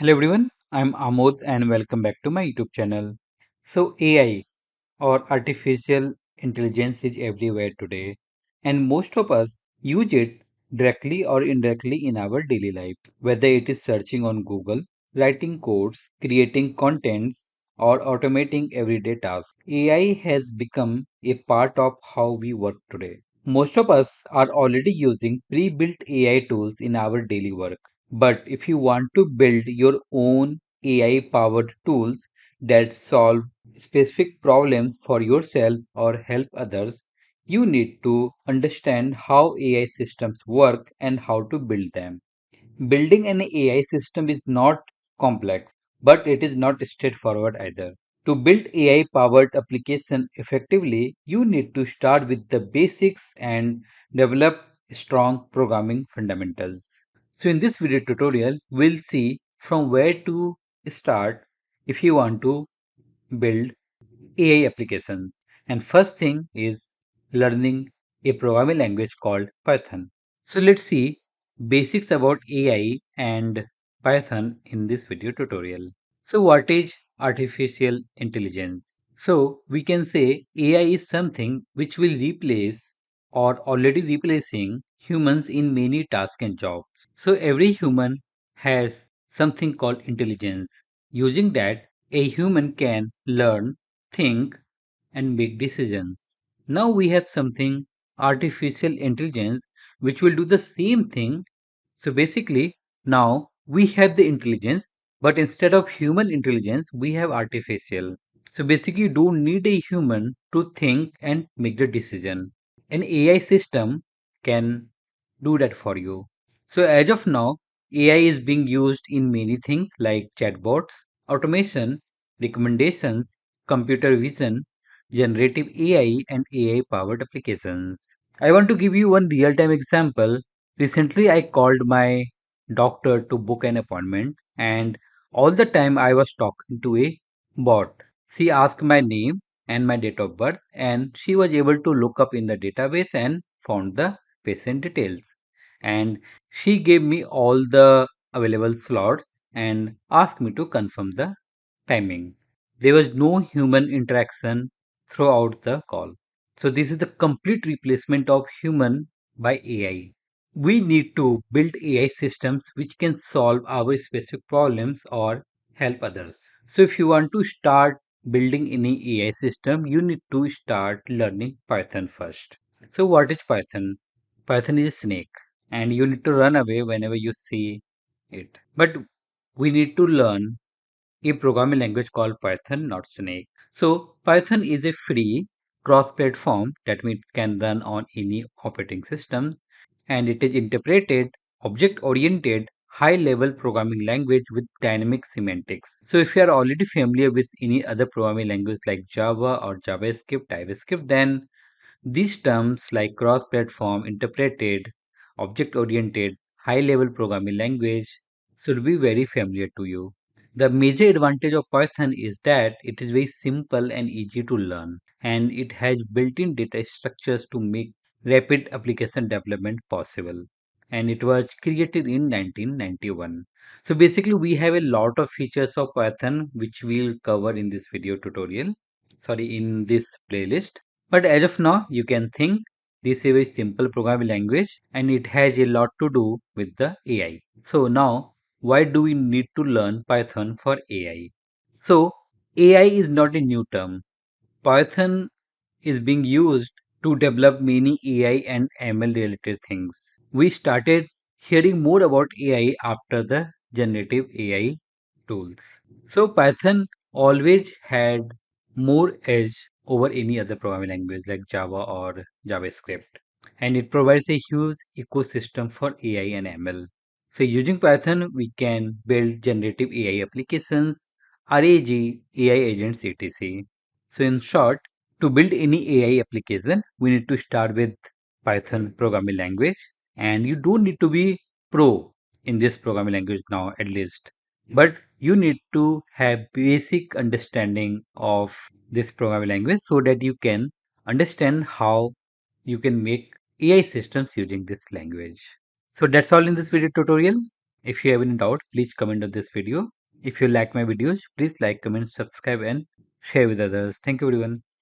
Hello everyone, I'm Amod and welcome back to my YouTube channel. So AI or artificial intelligence is everywhere today and most of us use it directly or indirectly in our daily life, whether it is searching on Google, writing codes, creating contents or automating everyday tasks. AI has become a part of how we work today. Most of us are already using pre-built AI tools in our daily work. But if you want to build your own AI powered tools that solve specific problems for yourself or help others, you need to understand how AI systems work and how to build them. Building an AI system is not complex, but it is not straightforward either. To build AI powered application effectively, you need to start with the basics and develop strong programming fundamentals. So in this video tutorial, we'll see from where to start if you want to build AI applications. And first thing is learning a programming language called Python. So let's see basics about AI and Python in this video tutorial. So what is artificial intelligence? So we can say AI is something which will replace or already replacing humans in many tasks and jobs. So every human has something called intelligence. Using that, a human can learn, think, and make decisions. Now we have something artificial intelligence which will do the same thing. So basically, now we have the intelligence, but instead of human intelligence, we have artificial. So basically, you don't need a human to think and make the decision. An AI system can do that for you. So as of now, AI is being used in many things like chatbots, automation, recommendations, computer vision, generative AI, and AI powered applications. I want to give you one real time example. Recently, I called my doctor to book an appointment, and all the time I was talking to a bot. She asked my name and my date of birth, and she was able to look up in the database and found the patient details. And she gave me all the available slots and asked me to confirm the timing. There was no human interaction throughout the call. So this is the complete replacement of human by AI. We need to build AI systems which can solve our specific problems or help others. So if you want to start building any AI system, you need to start learning Python first. So what is Python? Python is a snake and you need to run away whenever you see it. But we need to learn a programming language called Python, not Snake. So Python is a free cross-platform that means can run on any operating system, and it is interpreted object-oriented high-level programming language with dynamic semantics. So if you are already familiar with any other programming language like Java or JavaScript, TypeScript, then these terms like cross-platform, interpreted, object-oriented, high-level programming language should be very familiar to you. The major advantage of Python is that it is very simple and easy to learn, and it has built-in data structures to make rapid application development possible. And it was created in 1991. So basically, we have a lot of features of Python which we'll cover in this video tutorial. Sorry, in this playlist. But as of now, you can think this is a very simple programming language and it has a lot to do with the AI. So now, why do we need to learn Python for AI? So AI is not a new term. Python is being used to develop many AI and ML related things. We started hearing more about AI after the generative AI tools. So Python always had more edge over any other programming language like Java or JavaScript. And it provides a huge ecosystem for AI and ML. So using Python, we can build generative AI applications, RAG, AI agents, etc. So in short, to build any AI application, we need to start with Python programming language, and you don't need to be pro in this programming language now at least, but you need to have basic understanding of this programming language so that you can understand how you can make AI systems using this language. So that's all in this video tutorial. If you have any doubt, please comment on this video. If you like my videos, please like, comment, subscribe, and share with others. Thank you, everyone.